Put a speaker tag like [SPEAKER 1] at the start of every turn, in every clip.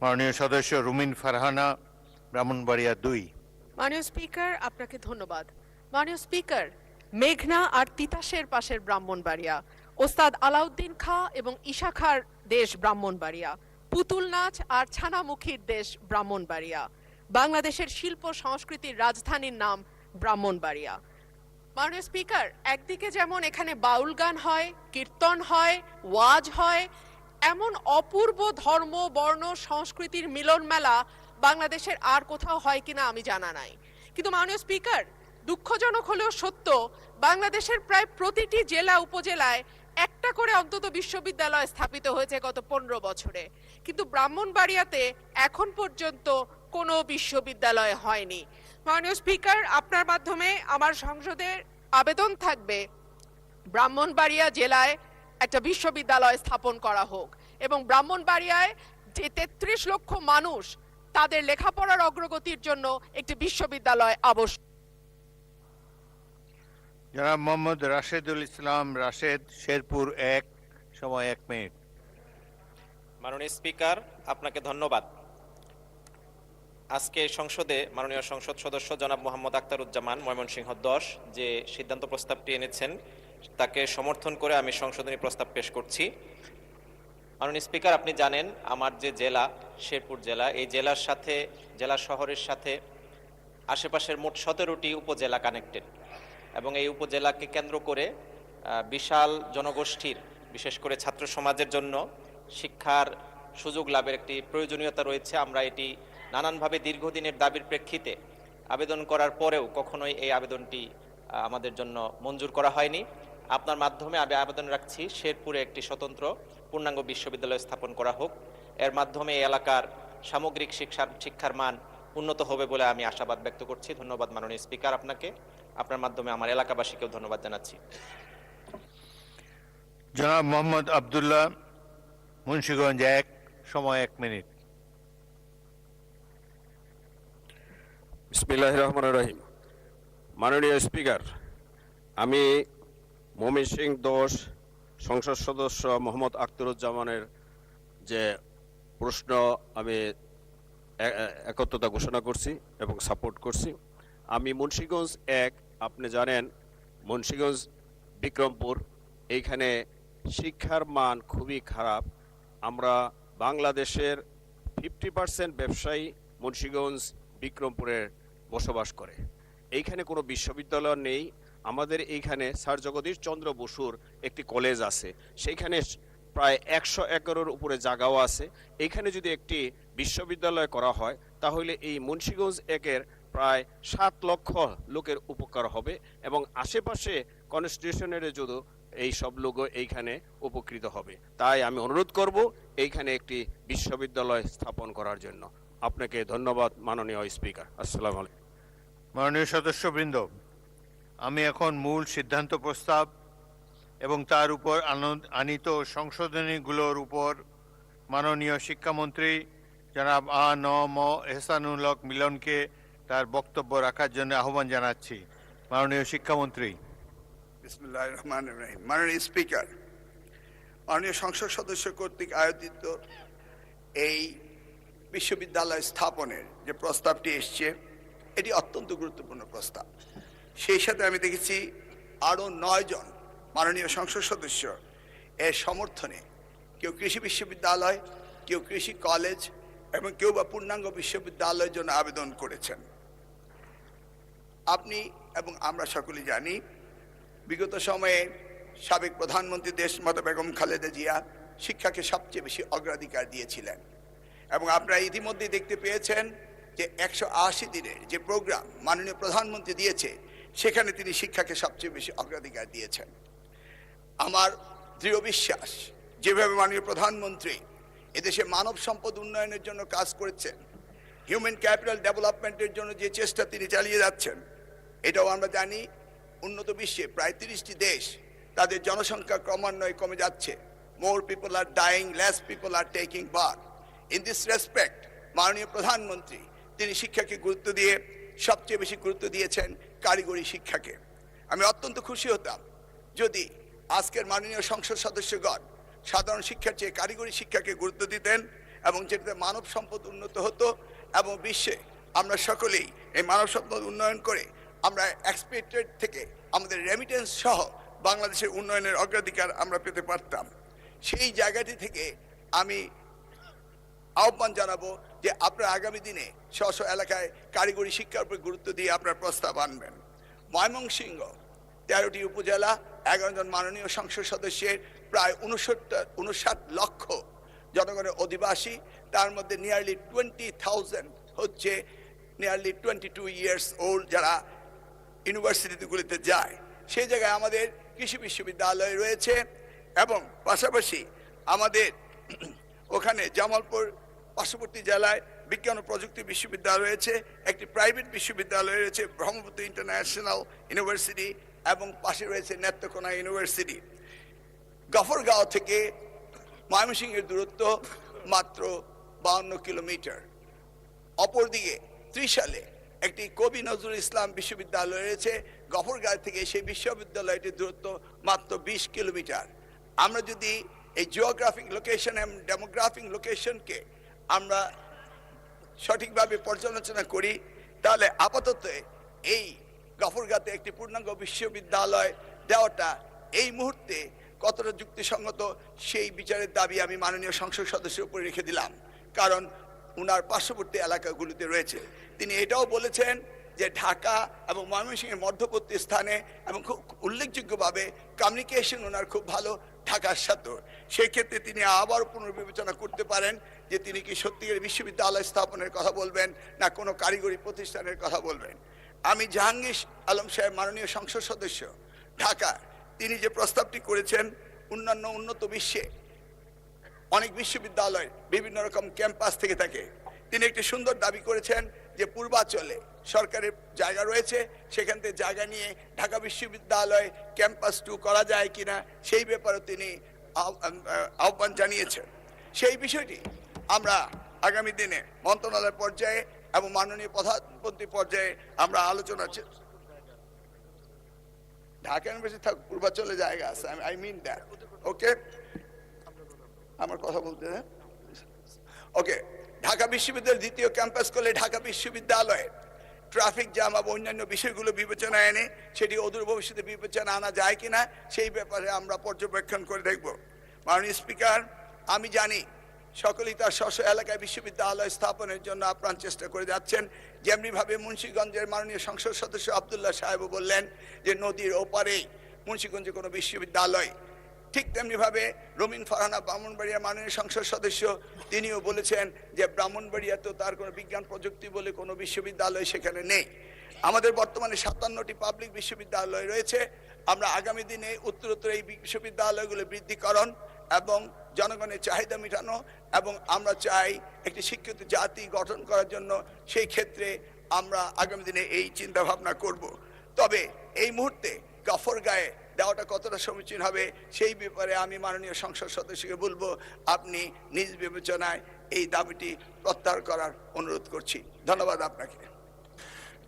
[SPEAKER 1] মাননীয় সদস্য রুমিন ফারহানা, ব্রাহ্মণবাড়িয়া ২।
[SPEAKER 2] মাননীয় স্পিকার, আপনাকে ধন্যবাদ। মাননীয় স্পিকার, মেঘনা আর তিতাসের পাশের ব্রাহ্মণবাড়িয়া, ওস্তাদ আলাউদ্দিন খাঁ এবং ঈশা খাঁর দেশ ব্রাহ্মণবাড়িয়া, পুতুল নাচ আর ছানামুখীর দেশ ব্রাহ্মণবাড়িয়া, বাংলাদেশের শিল্প সংস্কৃতির রাজধানীর নাম ব্রাহ্মণবাড়িয়া। মাননীয় স্পিকার, একদিকে যেমন এখানে বাউল গান হয়, কীর্তন হয়, ওয়াজ হয়, এমন অপূর্ব ধর্ম বর্ণ সংস্কৃতির মিলন মেলা বাংলাদেশের আর কোথাও হয় কিনা আমি জানা নাই। কিন্তু মাননীয় স্পিকার, দুঃখজনক হলেও সত্য, বাংলাদেশের প্রায় প্রতিটি জেলা উপজেলায় একটা করে অন্তত বিশ্ববিদ্যালয় স্থাপিত হয়েছে গত 15 বছরে, কিন্তু ব্রাহ্মণবাড়িয়াতে এখন পর্যন্ত কোনো বিশ্ববিদ্যালয় হয়নি। মাননীয় স্পিকার, আপনার মাধ্যমে আমার সংসদের আবেদন থাকবে ব্রাহ্মণবাড়িয়া জেলায় একটা বিশ্ববিদ্যালয় স্থাপন করা হোক এবং ব্রাহ্মণবাড়িয়ায় যে 33 লক্ষ মানুষ, তাদের লেখাপড়ার অগ্রগতির জন্য একটি বিশ্ববিদ্যালয় আবশ্যক।
[SPEAKER 1] জনাব মোহাম্মদ রাশেদুল ইসলাম রাশেদ, শেরপুর ১, সময় ১ মিনিট।
[SPEAKER 3] মাননীয় স্পিকার, আপনাকে ধন্যবাদ। আজকে সংসদে মাননীয় সংসদ সদস্য জনাব মোহাম্মদ আখতারুজ্জামান, ময়মনসিংহ ১০, যে সিদ্ধান্ত প্রস্তাবটি এনেছেন তাকে সমর্থন করে আমি সংশোধনী প্রস্তাব পেশ করছি। মাননীয় স্পিকার, আপনি জানেন আমার যে জেলা শেরপুর জেলা, এই জেলার সাথে, জেলা শহরের সাথে আশেপাশের মোট 17টি উপজেলা কানেক্টেড, এবং এই উপজেলাকে কেন্দ্র করে বিশাল জনগোষ্ঠীর, বিশেষ করে ছাত্র সমাজের জন্য শিক্ষার সুযোগ লাভের একটি প্রয়োজনীয়তা রয়েছে। আমরা এটি নানানভাবে দীর্ঘদিনের দাবির প্রেক্ষিতে আবেদন করার পরেও কখনোই এই আবেদনটি আমাদের জন্য মঞ্জুর করা হয়নি। আপনার মাধ্যমে আমি আবেদন রাখছি শেরপুরে একটি স্বতন্ত্র পূর্ণাঙ্গ বিশ্ববিদ্যালয় স্থাপন করা হোক। এর মাধ্যমে এই এলাকার সামগ্রিক শিক্ষার মান উন্নত হবে বলে আমি আশাবাদ ব্যক্ত করছি। ধন্যবাদ মাননীয় স্পিকার আপনাকে। আপনার মাধ্যমে আমার এলাকাবাসীকেও ধন্যবাদ জানাচ্ছি।
[SPEAKER 1] জনাব মোহাম্মদ আবদুল্লাহ, মুন্সিগঞ্জ ১, সময় ১ মিনিট।
[SPEAKER 4] বিসমিল্লাহির রহমানির রহিম। মাননীয় স্পিকার, আমি ময়মনসিংহ ১০ সংসদ সদস্য মোহাম্মদ আখতারুজ্জামানের যে প্রশ্ন আমি একত্রতা ঘোষণা করছি এবং সাপোর্ট করছি। আমি মুন্সিগঞ্জ ১, আপনি জানেন মুন্সিগঞ্জ বিক্রমপুর, এইখানে শিক্ষার মান খুবই খারাপ। আমরা বাংলাদেশের 50% ব্যবসায়ী মুন্সিগঞ্জ বিক্রমপুরে বসবাস করে। এইখানে কোনো বিশ্ববিদ্যালয় নেই। আমাদের এইখানে স্যার জগদীশ চন্দ্র বসুর একটি কলেজ আছে, সেইখানে প্রায় 100 একরের উপরে জায়গাও আছে। এইখানে যদি একটি বিশ্ববিদ্যালয় করা হয় তাহলে এই মুন্সিগঞ্জ ১-এর প্রায় 7 লক্ষ লোকের উপকার হবে এবং আশেপাশে কনস্টিটিউশনের যদি এই সব লোক এইখানে উপকৃত হবে। তাই আমি অনুরোধ করব এইখানে একটি বিশ্ববিদ্যালয় স্থাপন করার জন্য। আপনাকে ধন্যবাদ মাননীয় স্পিকার। আসসালামু আলাইকুম।
[SPEAKER 1] মাননীয় সদস্যবৃন্দ, আমি এখন মূল সিদ্ধান্ত প্রস্তাব এবং তার উপর আনিত সংশোধনীগুলোর উপর মাননীয় শিক্ষামন্ত্রী জনাব আ.ন.ম এহসানুল হক মিলনকে তার বক্তব্য রাখার জন্য আহ্বান জানাচ্ছি। মাননীয় শিক্ষামন্ত্রী।
[SPEAKER 5] বিসমিল্লাহির রহমানির রহিম। মাননীয় স্পিকার, মাননীয় সংসদ সদস্য কর্তৃক আয়োজিত এই বিশ্ববিদ্যালয় স্থাপনের যে প্রস্তাবটি এসছে, এটি অত্যন্ত গুরুত্বপূর্ণ প্রস্তাব। সেই সাথে আমি দেখেছি আরও 9 জন মাননীয় সংসদ সদস্য এর সমর্থনে, কেউ কৃষি বিশ্ববিদ্যালয়, কেউ কৃষি কলেজ এবং কেউ বা পূর্ণাঙ্গ বিশ্ববিদ্যালয়ের জন্য আবেদন করেছেন। আপনি এবং আমরা সকলেই জানি বিগত সময়ে সাবেক প্রধানমন্ত্রী দেশমাতা বেগম খালেদা জিয়া শিক্ষাকে সবচেয়ে বেশি অগ্রাধিকার দিয়েছিলেন এবং আপনারা ইতিমধ্যে দেখতে পেয়েছেন যে 180 দিনের যে প্রোগ্রাম মাননীয় প্রধানমন্ত্রী দিয়েছে, সেখানে তিনি শিক্ষাকে সবচেয়ে বেশি অগ্রাধিকার দিয়েছেন। আমার দৃঢ় বিশ্বাস, যেভাবে মাননীয় প্রধানমন্ত্রী এদেশে মানব সম্পদ উন্নয়নের জন্য কাজ করেছেন, হিউম্যান ক্যাপিটাল ডেভেলপমেন্টের জন্য যে চেষ্টা তিনি চালিয়ে যাচ্ছেন, এটাও আমরা জানি উন্নত বিশ্বে প্রায় 30টি দেশ তাদের জনসংখ্যা ক্রমান্বয়ে কমে যাচ্ছে। More people R dyeing, less people are taking birth. In this respect মাননীয় প্রধানমন্ত্রী তিনি শিক্ষাকে গুরুত্ব দিয়ে সবচেয়ে বেশি গুরুত্ব দিয়েছেন কারিগরি শিক্ষাকে। আমি অত্যন্ত খুশি হতাম যদি আজকের মাননীয় সংসদ সদস্যগণ সাধারণ শিক্ষার চেয়ে কারিগরি শিক্ষাকে গুরুত্ব দিতেন এবং যেটাতে মানব সম্পদ উন্নত হতো এবং বিশ্বে আমরা সকলেই এই মানব সম্পদ উন্নয়ন করে আমরা এক্সপেক্টেড থেকে আমাদের রেমিটেন্স সহ বাংলাদেশের উন্নয়নের অগ্রাধিকার আমরা পেতে পারতাম। সেই জায়গাটি থেকে আমি আহ্বান জানাবো যে আপনারা আগামী দিনে স্ব স্ব এলাকায় কারিগরি শিক্ষার উপর গুরুত্ব দিয়ে আপনার প্রস্তাব আনবেন। ময়মনসিংহ 13টি উপজেলা, 11 জন মাননীয় সংসদ সদস্যের প্রায় 59 লক্ষ জনগণের অধিবাসী, তার মধ্যে নিয়ারলি 20,000 হচ্ছে নিয়ারলি 22 ইয়ার্স ওল্ড যারা ইউনিভার্সিটিগুলিতে যায়। সেই জায়গায় আমাদের কৃষি বিশ্ববিদ্যালয় রয়েছে এবং পাশাপাশি আমাদের ওখানে জামালপুর পার্শ্ববর্তী জেলায় বিজ্ঞান ও প্রযুক্তি বিশ্ববিদ্যালয় রয়েছে, একটি প্রাইভেট বিশ্ববিদ্যালয় রয়েছে ব্রহ্মপুত্র ইন্টারন্যাশনাল ইউনিভার্সিটি এবং পাশে রয়েছে নেত্রকোনা ইউনিভার্সিটি। গফরগাঁও থেকে ময়মনসিংহের দূরত্ব মাত্র 52 কিলোমিটার। অপরদিকে ত্রিশালে একটি কবি নজরুল ইসলাম বিশ্ববিদ্যালয় রয়েছে, গফরগাঁও থেকে সেই বিশ্ববিদ্যালয়টির দূরত্ব মাত্র 20 কিলোমিটার। আমরা যদি এই জিওগ্রাফিক লোকেশন এবং ডেমোগ্রাফিক লোকেশনকে আমরা সঠিকভাবে পর্যালোচনা করি তাহলে আপাতত এই গফরগাঁওতে একটি পূর্ণাঙ্গ বিশ্ববিদ্যালয় দেওয়াটা এই মুহূর্তে কতটা যুক্তিসঙ্গত সেই বিচারের দাবি আমি মাননীয় সংসদ সদস্যের উপরে রেখে দিলাম, কারণ উনার পার্শ্ববর্তী এলাকাগুলিতে রয়েছে। তিনি এটাও বলেছেন যে ঢাকা এবং ময়মনসিংহের মধ্যবর্তী স্থানে এবং খুব উল্লেখযোগ্যভাবে কমিউনিকেশন ওনার খুব ভালো ঢাকার সাথে। সেই ক্ষেত্রে তিনি আবার পুনর্বিবেচনা করতে পারেন যে তিনি কি সত্যিকার বিশ্ববিদ্যালয় স্থাপনের কথা বলবেন না কোনো কারিগরি প্রতিষ্ঠানের কথা বলবেন। আমি জাহাঙ্গীর আলম সাহেব মাননীয় সংসদ সদস্য ঢাকা, তিনি যে প্রস্তাবটি করেছেন অন্যান্য উন্নত বিশ্বে অনেক বিশ্ববিদ্যালয় বিভিন্ন রকম ক্যাম্পাস থেকে থাকে, তিনি একটি সুন্দর দাবি করেছেন যে পূর্বাঞ্চলে সরকারের জায়গা রয়েছে, সেখান থেকে জায়গা নিয়ে ঢাকা বিশ্ববিদ্যালয় ক্যাম্পাস 2 করা যায় কিনা সেই ব্যাপারে তিনি আহ্বান জানিয়েছেন। সেই বিষয়টি আমরা আগামী দিনে মন্ত্রণালয় পর্যায়ে এবং মাননীয় প্রধানমন্ত্রী পর্যায়ে আমরা আলোচনা ঢাকা ইউনিভার্সিটি থাক পূর্বাঞ্চলে জায়গা আছে, আই মিন দ্যাট। ওকে, আমার কথা বলতে ওকে। ঢাকা বিশ্ববিদ্যালয়ের দ্বিতীয় ক্যাম্পাস করলে ঢাকা বিশ্ববিদ্যালয়ে ট্রাফিক জ্যাম এবং অন্যান্য বিষয়গুলো বিবেচনায় এনে সেটি অদূর ভবিষ্যতে বিবেচনা আনা যায় কিনা সেই ব্যাপারে আমরা পর্যবেক্ষণ করে দেখব। মাননীয় স্পিকার, আমি জানি সকলেই তার স্ব এলাকায় বিশ্ববিদ্যালয় স্থাপনের জন্য আপ্রাণ চেষ্টা করে যাচ্ছেন। যেমনিভাবে মুন্সিগঞ্জের মাননীয় সংসদ সদস্য আবদুল্লাহ সাহেবও বললেন যে নদীর ওপারেই মুন্সিগঞ্জে কোনো বিশ্ববিদ্যালয়, ঠিক তেমনিভাবে রমিন ফারহানা ব্রাহ্মণবাড়িয়া মাননীয় সংসদ সদস্য তিনিও বলেছেন যে ব্রাহ্মণবাড়িয়াতেও তার কোনো বিজ্ঞান প্রযুক্তি বলে কোনো বিশ্ববিদ্যালয় সেখানে নেই। আমাদের বর্তমানে 57টি পাবলিক বিশ্ববিদ্যালয় রয়েছে। আমরা আগামী দিনে উত্তরোত্তর এই বিশ্ববিদ্যালয়গুলো বৃদ্ধিকরণ এবং জনগণের চাহিদা মেটানো এবং আমরা চাই একটি শিক্ষিত জাতি গঠন করার জন্য, সেই ক্ষেত্রে আমরা আগামী দিনে এই চিন্তা ভাবনা করব। তবে এই মুহূর্তে গফরগাঁয়ে দেওয়াটা কতটা সমীচীন হবে সেই ব্যাপারে আমি মাননীয় সংসদ সদস্যকে বলবো আপনি নিজ বিবেচনায় এই দাবিটি প্রত্যাহার করার অনুরোধ করছি। ধন্যবাদ আপনাকে।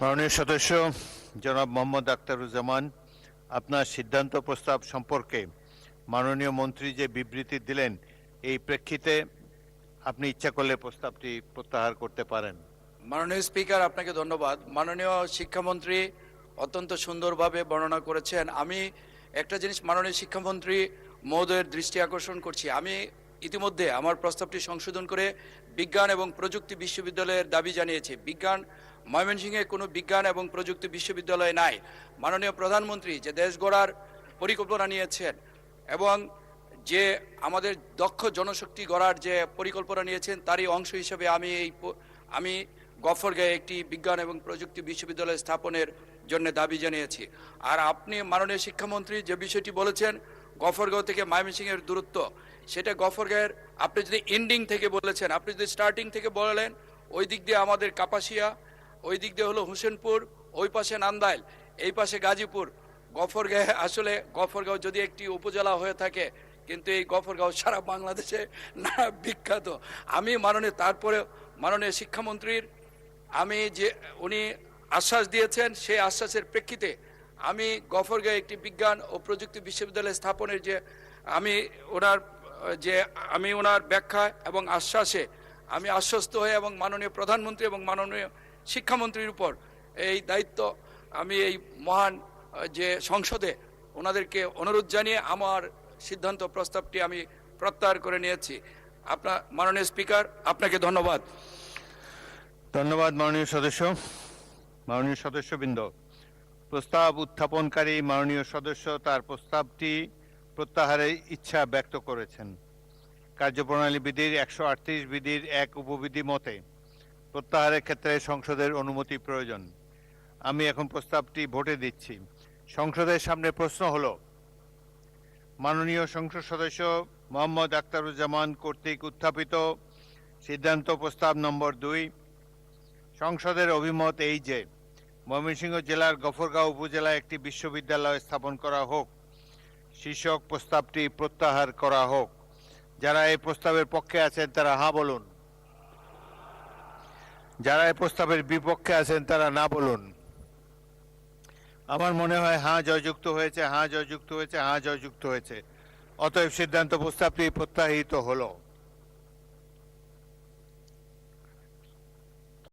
[SPEAKER 1] মাননীয় সদস্য জনাব মোহাম্মদ আখতারুজ্জামান, আপনার সিদ্ধান্ত প্রস্তাব সম্পর্কে মাননীয় মন্ত্রী যে বিবৃতি দিলেন এই প্রেক্ষিতে আপনি ইচ্ছা করলে প্রস্তাবটি প্রত্যাহার করতে পারেন।
[SPEAKER 6] মাননীয় স্পিকার, আপনাকে ধন্যবাদ। মাননীয় শিক্ষামন্ত্রী অত্যন্ত সুন্দরভাবে বর্ণনা করেছেন। আমি একটা জিনিস মাননীয় শিক্ষামন্ত্রী মহোদয়ের দৃষ্টি আকর্ষণ করছি। আমি ইতিমধ্যে আমার প্রস্তাবটি সংশোধন করে বিজ্ঞান এবং প্রযুক্তি বিশ্ববিদ্যালয়ের দাবি জানিয়েছি। ময়মনসিংহে কোনো বিজ্ঞান এবং প্রযুক্তি বিশ্ববিদ্যালয় নাই। মাননীয় প্রধানমন্ত্রী যে দেশ গড়ার পরিকল্পনা নিয়েছেন এবং যে আমাদের দক্ষ জনশক্তি গড়ার যে পরিকল্পনা নিয়েছেন তারই অংশ হিসেবে আমি গফরগাঁয়ে একটি বিজ্ঞান এবং প্রযুক্তি বিশ্ববিদ্যালয় স্থাপনের জন্য দাবি জানিয়েছি। আর আপনি মাননীয় শিক্ষামন্ত্রী যে বিষয়টি বলেছেন গফরগাঁও থেকে ময়মনসিংহের দূরত্ব, সেটা গফরগাঁয়ের আপনি যদি এন্ডিং থেকে বলেছেন, আপনি যদি স্টার্টিং থেকে বলেন ওই দিক দিয়ে আমাদের কাপাসিয়া, ওই দিক দিয়ে হলো হোসেনপুর, ওই পাশে নান্দাইল, এই পাশে গাজীপুর। গফরগাঁও আসলে গফরগাঁও যদি একটি উপজেলা হয়ে থাকে, কিন্তু এই গফরগাঁও সারা বাংলাদেশে না বিখ্যাত। আমি তারপরে মাননীয় শিক্ষামন্ত্রীর উনি আশ্বাস দিয়েছেন, সেই আশ্বাসের প্রেক্ষিতে আমি গফরগাঁও একটি বিজ্ঞান ও প্রযুক্তি বিশ্ববিদ্যালয় স্থাপনের যে আমি ওনার ব্যাখ্যা এবং আশ্বাসে আমি আশ্বস্ত হয়ে এবং মাননীয় প্রধানমন্ত্রী এবং মাননীয় শিক্ষামন্ত্রীর উপর এই দায়িত্ব আমি এই মহান যে সংসদে ওনাদেরকে অনুরোধ জানিয়ে আমার সিদ্ধান্ত প্রস্তাবটি আমি প্রত্যাহার করে নিয়েছি। আপনার মাননীয় স্পিকার, আপনাকে ধন্যবাদ।
[SPEAKER 1] ধন্যবাদ মাননীয় সদস্যবৃন্দ। প্রস্তাব উত্থাপনকারী মাননীয় সদস্য তার প্রস্তাবটি প্রত্যাহারের ইচ্ছা ব্যক্ত করেছেন। কার্যপ্রণালী বিধির 138 বিধির 1 উপবিধি মতে প্রত্যাহারের ক্ষেত্রে সংসদের অনুমতি প্রয়োজন। আমি এখন প্রস্তাবটি ভোটে দিচ্ছি। সংসদের সামনে প্রশ্ন হলো, মাননীয় সংসদ সদস্য মোহাম্মদ আখতারুজ্জামান কর্তৃক উত্থাপিত সিদ্ধান্ত প্রস্তাব নম্বর 2। সংসদের অভিমত এই যে ময়মনসিংহ জেলার গফরগাঁও উপজেলায় একটি বিশ্ববিদ্যালয় স্থাপন করা হোক। শীর্ষক প্রস্তাবটি প্রত্যাহার করা হোক। যারা এই প্রস্তাবের পক্ষে আছেন তারা হ্যাঁ বলুন, যারা এই প্রস্তাবের বিপক্ষে আছেন তারা না বলুন। আমার মনে হয় হ্যাঁ জয়যুক্ত হয়েছে, হ্যাঁ জয়যুক্ত হয়েছে, হ্যাঁ জয়যুক্ত হয়েছে। অতএব সিদ্ধান্ত প্রস্তাবটি প্রত্যাহিত হলো।